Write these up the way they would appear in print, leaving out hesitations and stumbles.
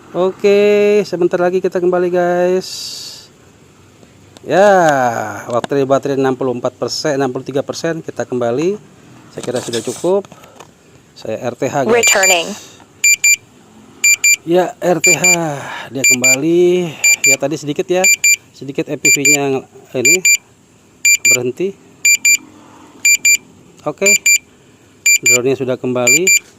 Oke, sebentar lagi kita kembali guys. Ya, waktu baterai 64%, 63%, kita kembali. Saya kira sudah cukup. Saya RTH guys. Returning. Ya, RTH dia kembali. Ya tadi sedikit ya, sedikit FPV-nya ini berhenti. Oke, drone-nya sudah kembali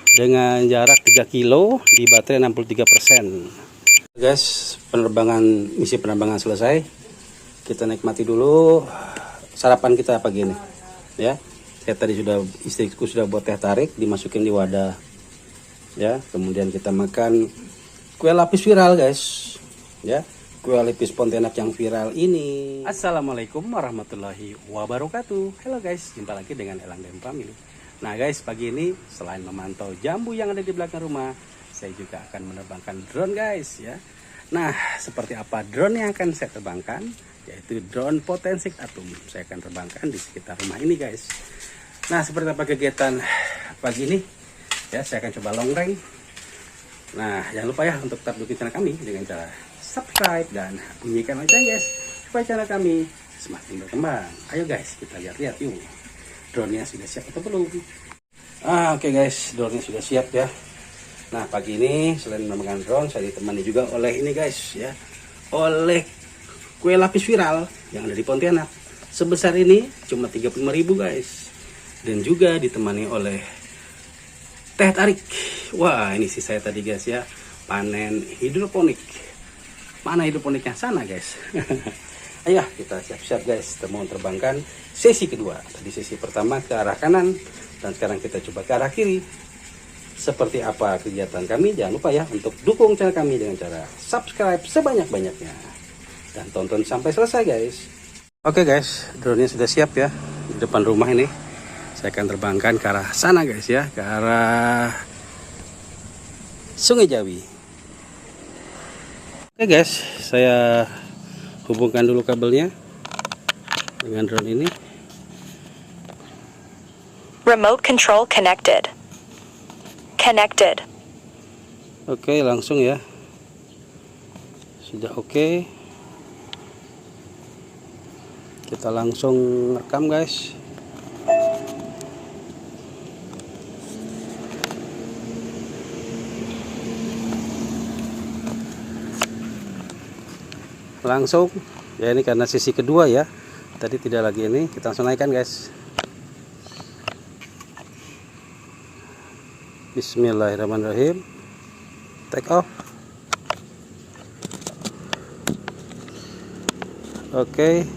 dengan jarak 3 kilo di baterai 63%. Guys, misi penerbangan selesai. Kita nikmati dulu sarapan kita pagi ini. Ya, saya tadi istriku sudah buat teh tarik, dimasukin di wadah. Ya, kemudian kita makan kue lapis viral guys. Ya, kue lapis Pontianak yang viral ini. Assalamualaikum warahmatullahi wabarakatuh. Halo guys, jumpa lagi dengan Elang dan Family. Nah guys, pagi ini selain memantau jambu yang ada di belakang rumah, saya juga akan menerbangkan drone guys ya. Nah, seperti apa drone yang akan saya terbangkan? Yaitu drone Potensik Atom. Saya akan terbangkan di sekitar rumah ini guys. Nah, seperti apa kegiatan pagi ini? Ya, saya akan coba long range. Nah, jangan lupa ya untuk tetap dukung channel kami dengan cara subscribe dan bunyikan lonceng guys, supaya channel kami semakin berkembang. Ayo guys, kita lihat-lihat yuk. Drone-nya sudah siap atau belum? Oke guys, drone-nya sudah siap ya. Nah, pagi ini selain memegang drone, saya ditemani juga oleh ini guys ya. Oleh kue lapis viral yang ada di Pontianak. Sebesar ini cuma 35.000 guys. Dan juga ditemani oleh teh tarik. Wah, ini sih saya tadi guys ya, panen hidroponik. Mana hidroponiknya? Sana guys. Ayo kita siap-siap guys, kita mau terbangkan sesi kedua. Tadi sesi pertama ke arah kanan, dan sekarang kita coba ke arah kiri. Seperti apa kegiatan kami? Jangan lupa ya untuk dukung channel kami dengan cara subscribe sebanyak-banyaknya dan tonton sampai selesai guys. Oke guys, drone-nya sudah siap ya di depan rumah ini. Saya akan terbangkan ke arah sana guys ya, ke arah Sungai Jawi. Oke guys, saya hubungkan dulu kabelnya dengan drone ini. Remote control connected. Connected. Oke, langsung ya. Sudah oke. Kita langsung rekam guys. Langsung ya, ini karena sisi kedua ya, tadi tidak lagi ini, kita langsung naikkan guys. Bismillahirrahmanirrahim. Take off. Oke,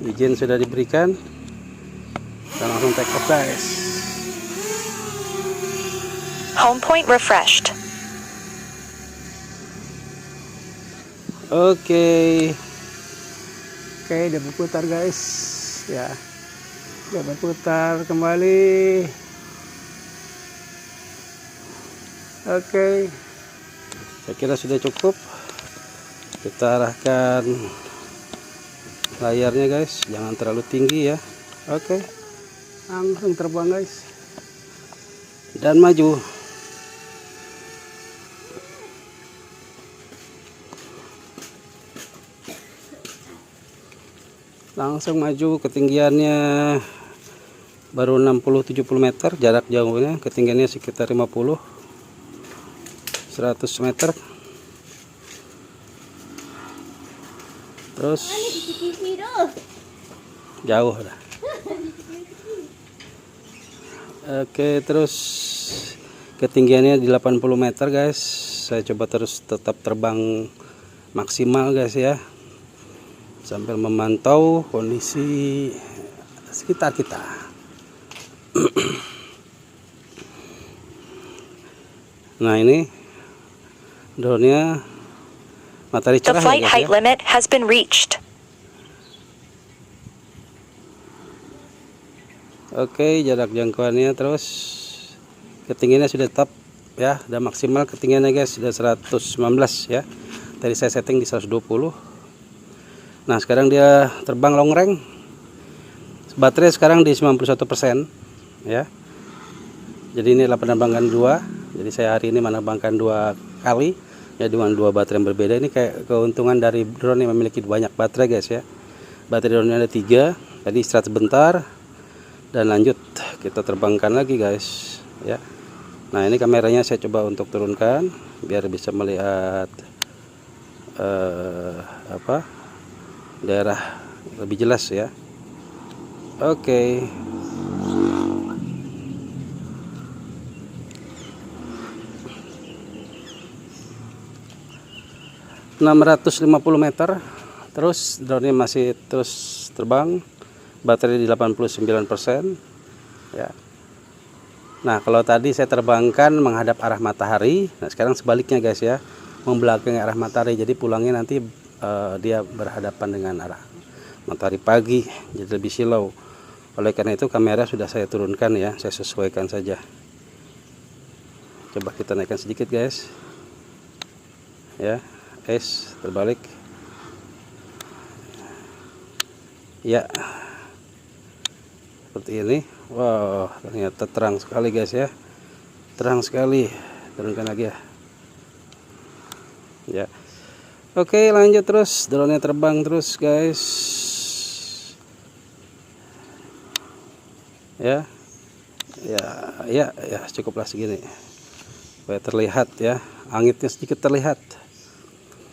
izin sudah diberikan, kita langsung take off guys. Home point refreshed. Oke, dia berputar guys ya, dia berputar kembali. Oke, saya kira sudah cukup. Kita arahkan layarnya guys, jangan terlalu tinggi ya. Oke, langsung terbang guys, dan maju. Langsung maju, ketinggiannya baru 60-70 meter, jarak jauhnya ketinggiannya sekitar 50-100 meter. Terus jauh dah. Oke, terus ketinggiannya di 80 meter guys. Saya coba terus tetap terbang maksimal guys ya, sambil memantau kondisi sekitar kita. Nah, ini drone-nya matahari The cerah flight ya guys height ya. limit has been reached. Oke, jarak jangkauannya terus ketinggiannya sudah tetap ya, dan maksimal ketinggiannya guys sudah 119 ya. Tadi saya setting di 120. Nah, sekarang dia terbang long range. Baterai sekarang di 91% ya. Jadi ini adalah penerbangan 2 Jadi saya hari ini menerbangkan 2 kali ya dengan 2 baterai yang berbeda. Ini kayak keuntungan dari drone yang memiliki banyak baterai guys ya. Baterai drone ada 3. Tadi istirahat sebentar dan lanjut kita terbangkan lagi guys ya. Nah ini kameranya saya coba untuk turunkan biar bisa melihat daerah lebih jelas ya. Oke. 650 meter, terus drone-nya masih terus terbang, baterai di 89% ya. Nah kalau tadi saya terbangkan menghadap arah matahari, nah sekarang sebaliknya guys ya, membelakangi arah matahari, jadi pulangnya nanti dia berhadapan dengan arah matahari pagi, jadi lebih silau. Oleh karena itu kamera sudah saya turunkan ya, saya sesuaikan saja. Coba kita naikkan sedikit guys ya. Terbalik ya, seperti ini. Wow, ternyata terang sekali guys ya, terang sekali. Turunkan lagi ya. Oke, lanjut terus, drone-nya terbang terus guys ya. Cukuplah segini supaya terlihat ya, angitnya sedikit terlihat.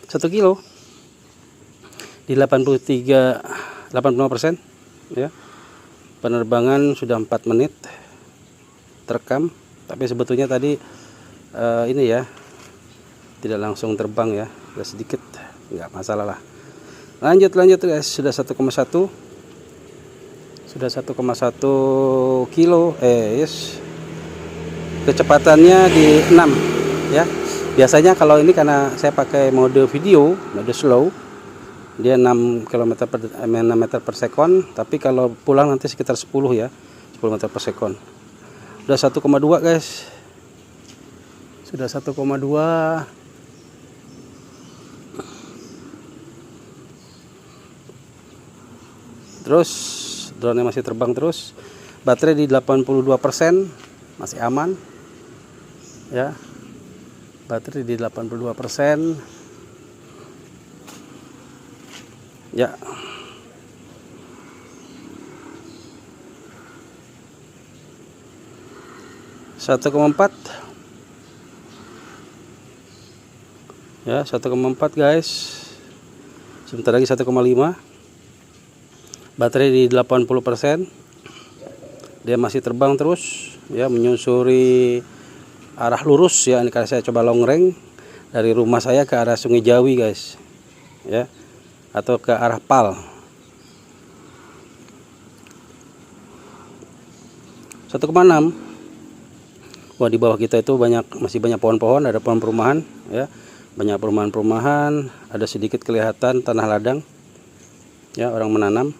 1 kilo di 85% ya. Penerbangan sudah 4 menit terekam, tapi sebetulnya tadi ini ya tidak langsung terbang ya, sedikit, nggak masalah lah. Lanjut guys, sudah 1,1 kilo yes. Kecepatannya di 6 ya. Biasanya kalau ini karena saya pakai mode video, mode slow, dia 6 meter per sekon, tapi kalau pulang nanti sekitar 10 ya, 10 meter per sekon. Udah 1,2 guys. Sudah 1,2. Terus drone masih terbang terus. Baterai di 82%, masih aman. Ya. Baterai di 82%. Ya. Satu koma 4. Ya, 1,4 guys. Sebentar lagi 1,5. Baterai di 80%. Dia masih terbang terus ya, menyusuri arah lurus ya. Ini karena saya coba long range dari rumah saya ke arah Sungai Jawi guys ya, atau ke arah Pal. 1,6. Wah, di bawah kita itu masih banyak pohon-pohon, ada pohon perumahan ya, banyak perumahan-perumahan, ada sedikit kelihatan tanah ladang ya, orang menanam.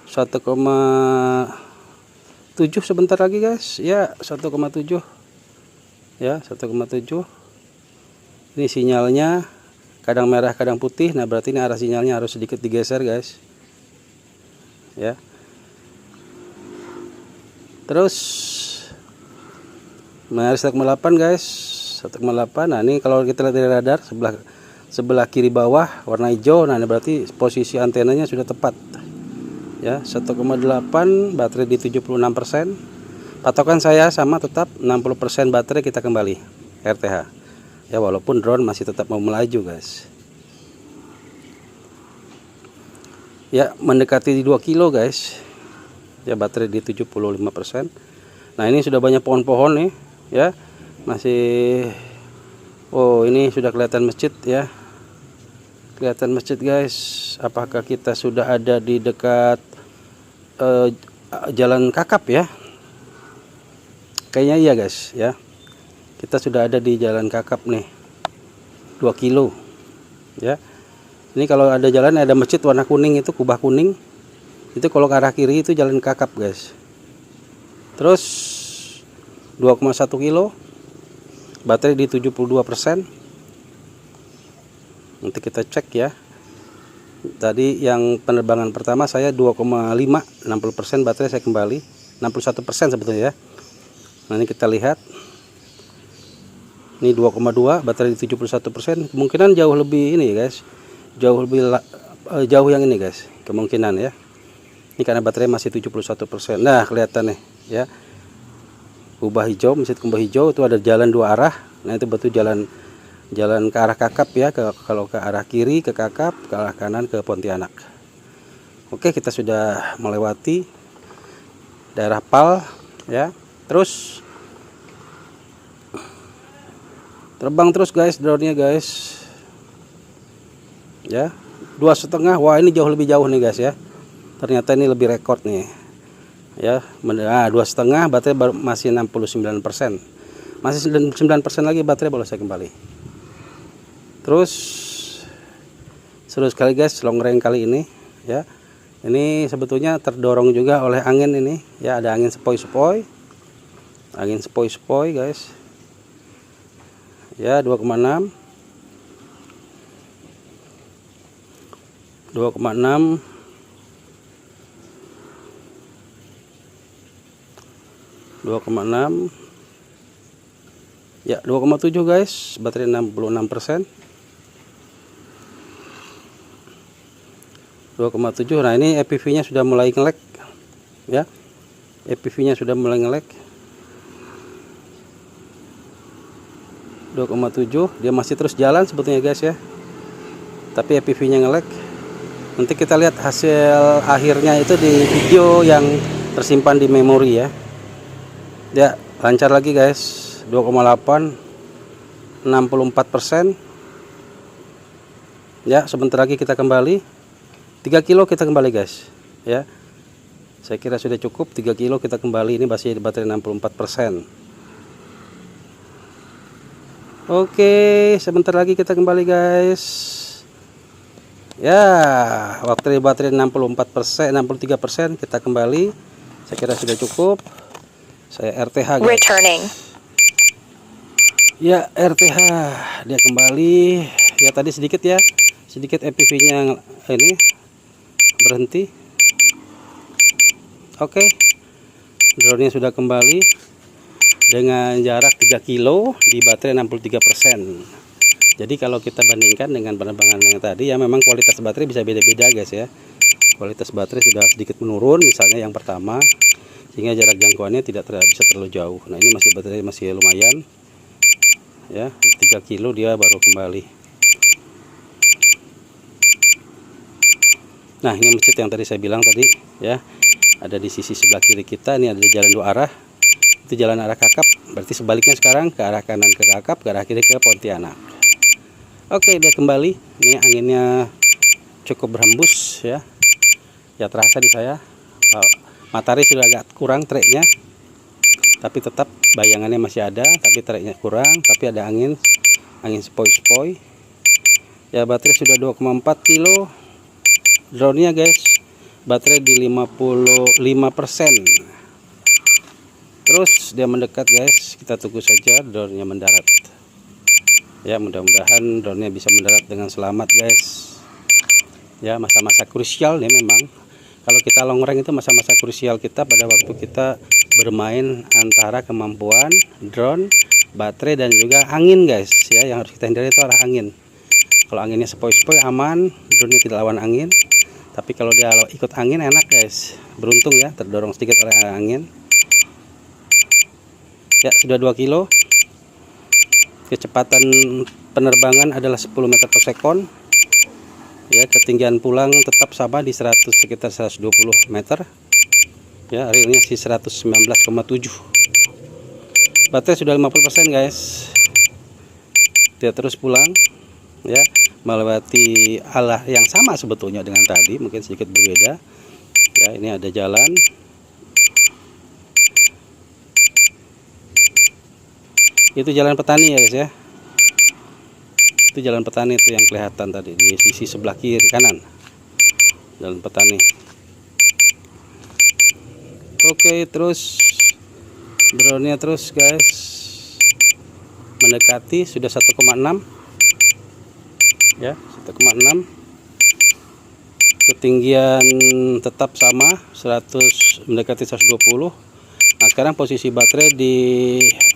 1,7 sebentar lagi guys ya, 1,7 ya, 1,7. Ini sinyalnya kadang merah kadang putih, nah berarti ini arah sinyalnya harus sedikit digeser guys ya. Terus mengaris 1,8 guys, 1,8. Nah ini kalau kita lihat dari radar sebelah kiri bawah warna hijau, nah ini berarti posisi antenanya sudah tepat ya. 1,8, baterai di 76%. Patokan saya sama, tetap 60% baterai kita kembali RTH ya, walaupun drone masih tetap mau melaju guys ya. Mendekati di 2 kilo guys ya, baterai di 75%. Nah ini sudah banyak pohon-pohon nih ya, masih. Oh ini sudah kelihatan masjid ya, kelihatan masjid guys. Apakah kita sudah ada di dekat jalan Kakap ya? Kayaknya iya guys ya, kita sudah ada di jalan Kakap nih, 2 kilo ya. Ini kalau ada jalan, ada masjid warna kuning itu, kubah kuning itu, kalau ke arah kiri itu jalan Kakap guys. Terus 2,1 kilo, baterai di 72%. Nanti kita cek ya. Tadi yang penerbangan pertama saya 2,5, 60% baterai saya kembali, 61% sebetulnya ya. Nah ini kita lihat Ini 2,2, baterai di 71%. Kemungkinan jauh lebih ini guys. Jauh lebih jauh yang ini guys, kemungkinan ya. Ini karena baterai masih 71%. Nah, kelihatan nih ya. Kubah hijau, mesin kubah hijau itu ada jalan dua arah. Nah, itu betul jalan ke arah Kakap ya. Kalau ke arah kiri ke Kakap, ke arah kanan ke Pontianak. Oke, kita sudah melewati daerah Pal ya. Terus terbang terus guys drone-nya guys. Ya, 2,5. Wah, ini jauh lebih jauh nih guys ya. Ternyata ini lebih rekor nih. Ya, 2,5, baterai baru masih 69%. Masih 9% lagi baterai boleh saya kembali. Terus seru sekali guys long range kali ini ya. Ini sebetulnya terdorong juga oleh angin ini ya, ada angin sepoi-sepoi. Angin sepoi-sepoi guys. Ya, 2,6 2,6 2,6 ya, 2,7 guys, baterai 66%. 2,7. Nah, ini EPV nya sudah mulai nge-lag ya. EPV nya sudah mulai nge-lag. 2,7, dia masih terus jalan sebetulnya guys ya, tapi EPV nya nge-lag. Nanti kita lihat hasil akhirnya itu di video yang tersimpan di memori ya. Ya, lancar lagi guys, 2,8, 64%. Ya, sebentar lagi kita kembali 3 kilo, kita kembali guys ya. Saya kira sudah cukup 3 kilo kita kembali. Ini masih baterai 64%. Oke, sebentar lagi kita kembali guys. Ya, baterai 64%, 63%, kita kembali. Saya kira sudah cukup. Saya RTH guys. Returning. Ya, RTH dia kembali. Ya, tadi sedikit ya. Sedikit EPV-nya ini berhenti. Oke. Drone-nya sudah kembali dengan jarak 3 kilo di baterai 63%. Jadi kalau kita bandingkan dengan penerbangan yang tadi ya, memang kualitas baterai bisa beda-beda guys ya. Kualitas baterai sudah sedikit menurun misalnya yang pertama, sehingga jarak jangkauannya tidak bisa terlalu jauh. Nah, ini masih baterai masih lumayan ya, 3 kilo dia baru kembali. Nah, ini masjid yang tadi saya bilang tadi ya, ada di sisi sebelah kiri kita. Ini ada jalan dua arah, itu jalan arah Kakap, berarti sebaliknya sekarang ke arah kanan ke Kakap, ke arah kiri ke Pontianak. Oke, dia kembali. Ini anginnya cukup berhembus ya. Ya, terasa di saya. Matahari sudah agak kurang treknya, tapi tetap bayangannya masih ada, tapi treknya kurang, tapi ada angin sepoi-sepoi. Ya, baterai sudah 2,4 kilo. Drone-nya guys, baterai di 55%. Terus dia mendekat guys, kita tunggu saja drone-nya mendarat. Ya, mudah-mudahan drone-nya bisa mendarat dengan selamat guys. Ya, masa-masa krusial nih memang. Kalau kita long range itu masa-masa krusial kita pada waktu kita bermain antara kemampuan drone, baterai dan juga angin guys. Ya, yang harus kita hindari itu arah angin. Kalau anginnya sepoi-sepoi aman, drone-nya tidak lawan angin. Tapi kalau dia ikut angin enak guys. Beruntung ya, terdorong sedikit oleh angin. Ya, sudah 2 kilo. Kecepatan penerbangan adalah 10 meter per sekon. Ya, ketinggian pulang tetap sama di sekitar 120 meter. Ya, realnya sih 119,7. Baterai sudah 50% guys. Dia terus pulang ya, melewati arah yang sama sebetulnya dengan tadi, mungkin sedikit berbeda. Ya, ini ada jalan. Itu jalan petani ya guys ya. Itu jalan petani itu yang kelihatan tadi di sisi sebelah kiri kanan. Jalan petani. Oke, terus drone-nya terus guys mendekati, sudah 1,6 ya, 1,6. Ketinggian tetap sama 100, mendekati 120. Nah, sekarang posisi baterai di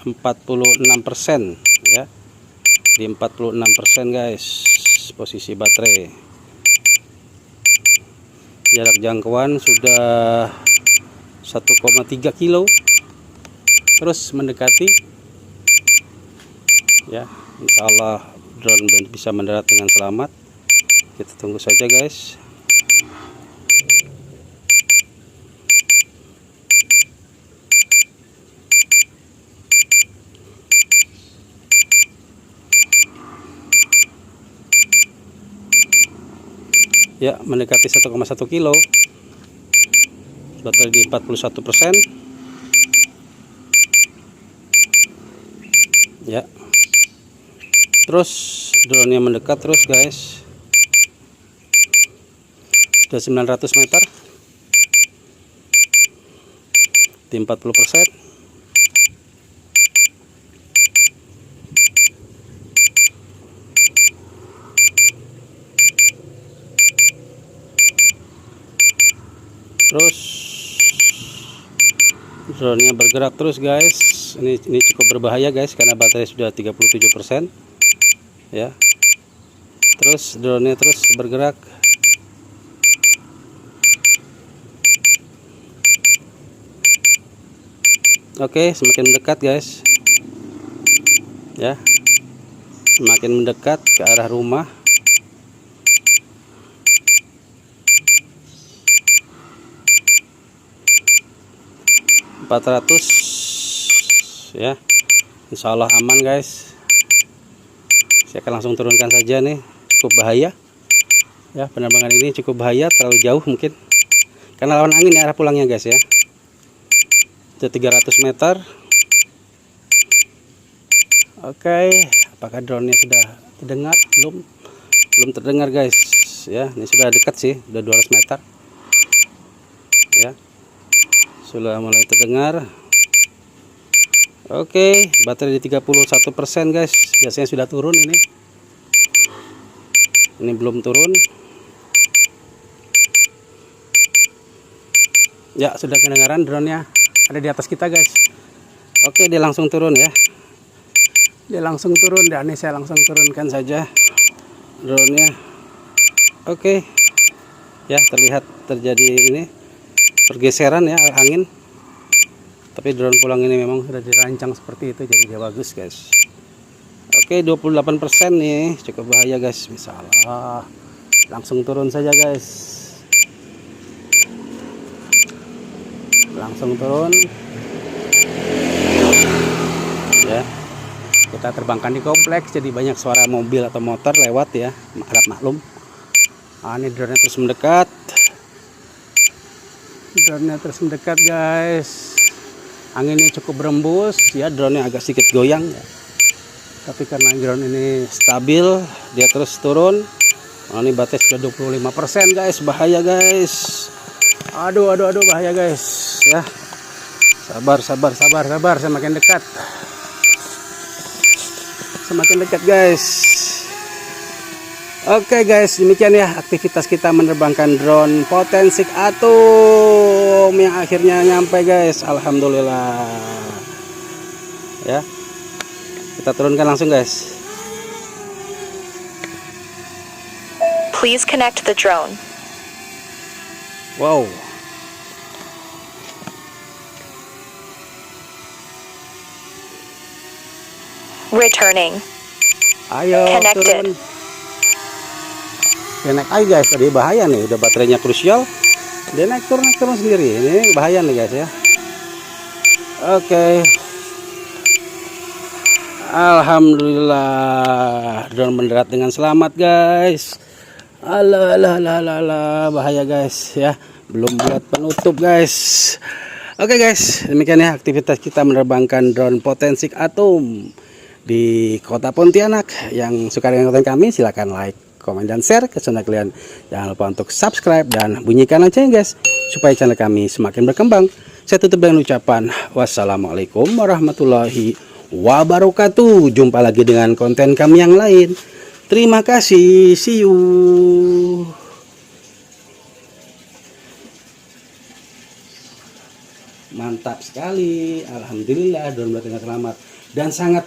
46% ya, di 46% guys posisi baterai. Jarak jangkauan sudah 1,3 kilo, terus mendekati ya. Insya Allah drone bisa mendarat dengan selamat. Kita tunggu saja guys. Ya, mendekati 1,1 kilo. Baterai di 41%. Ya. Terus drone-nya mendekat terus guys. Sudah 900 meter. Di 40%. Terus drone-nya bergerak terus guys. Ini cukup berbahaya guys karena baterai sudah 37%. Ya. Terus drone-nya terus bergerak. Oke, semakin mendekat guys. Ya. Semakin mendekat ke arah rumah. Ya, Insya Allah aman guys. Saya akan langsung turunkan saja nih. Cukup bahaya ya, penerbangan ini cukup bahaya, terlalu jauh mungkin karena lawan angin ya arah pulangnya guys ya. Itu 300 meter. Oke, apakah drone-nya sudah terdengar? Belum terdengar guys ya. Ini sudah dekat sih, udah 200 meter ya, sudah mulai terdengar. Oke, baterai di 31% guys. Biasanya sudah turun ini. Ini belum turun. Ya, sudah kedengaran drone-nya ada di atas kita guys. Oke, dia langsung turun ya. Dia langsung turun dan ini saya langsung turunkan saja drone-nya. Oke. Ya, terlihat terjadi ini pergeseran ya angin. Tapi drone pulang ini memang sudah dirancang seperti itu, jadi dia bagus guys. Oke, 28% nih, cukup bahaya guys. Misalnya langsung turun saja guys. Langsung turun. Ya. Kita terbangkan di kompleks, jadi banyak suara mobil atau motor lewat ya. Harap maklum. Ini drone terus mendekat. Drone terus mendekat guys. Anginnya cukup berembus ya, drone-nya agak sedikit goyang ya. Tapi karena drone ini stabil, dia terus turun. Ini baterai sudah 25% guys, bahaya guys. Aduh bahaya guys ya. Sabar, semakin dekat. Semakin dekat guys. Oke guys, demikian ya aktivitas kita menerbangkan drone Potensik Atom yang akhirnya nyampe guys. Alhamdulillah. Ya. Kita turunkan langsung guys. Please connect the drone. Wow. Returning. Ayo Connected. turun. Dia naik aja guys, tadi bahaya nih, udah baterainya krusial. Dia naik turun sendiri. Ini bahaya nih guys ya. Oke. Alhamdulillah drone mendarat dengan selamat guys. Alah, bahaya guys ya. Belum buat penutup guys. Oke guys, demikian ya aktivitas kita menerbangkan drone Potensik Atom di Kota Pontianak. Yang suka dengan konten kami silahkan like, komen, dan share ke channel kalian. Jangan lupa untuk subscribe dan bunyikan loncengnya guys, supaya channel kami semakin berkembang. Saya tutup dengan ucapan wassalamualaikum warahmatullahi wabarakatuh. Jumpa lagi dengan konten kami yang lain. Terima kasih, see you. Mantap sekali, alhamdulillah drone dengan selamat dan sangat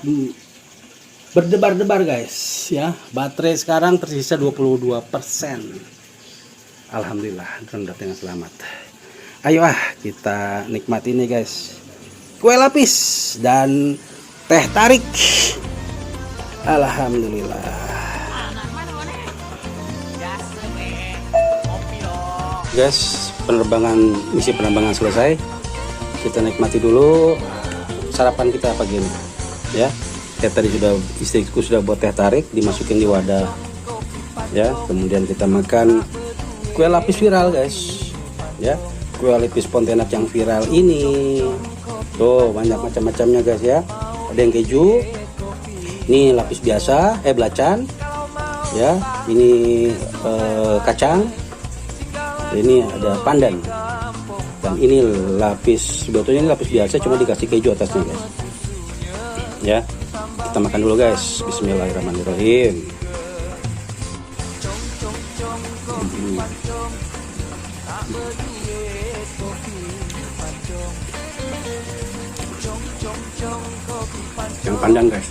berdebar-debar guys ya. Baterai sekarang tersisa 22%. Alhamdulillah drone datang dengan selamat. Ayo kita nikmati nih guys, kue lapis dan teh tarik. Alhamdulillah guys, misi penerbangan selesai. Kita nikmati dulu sarapan kita pagi ini ya. Kayak tadi istriku sudah buat teh tarik, dimasukin di wadah ya. Kemudian kita makan kue lapis viral guys ya. Kue lapis Pontianak yang viral ini tuh banyak macam-macamnya guys ya. Ada yang keju, ini lapis biasa, belacan ya. Ini kacang, ini ada pandan, dan ini lapis, sebetulnya ini lapis biasa cuma dikasih keju atasnya guys ya. Kita makan dulu guys, bismillahirrahmanirrahim. Yang pandan guys.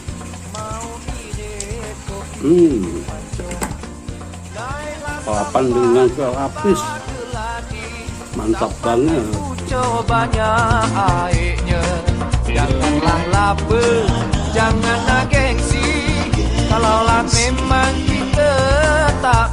Papan dengan kue lapis mantap banget. Cobanya airnya, janganlah lapar, janganlah gengsi. Kalaulah memang kita tak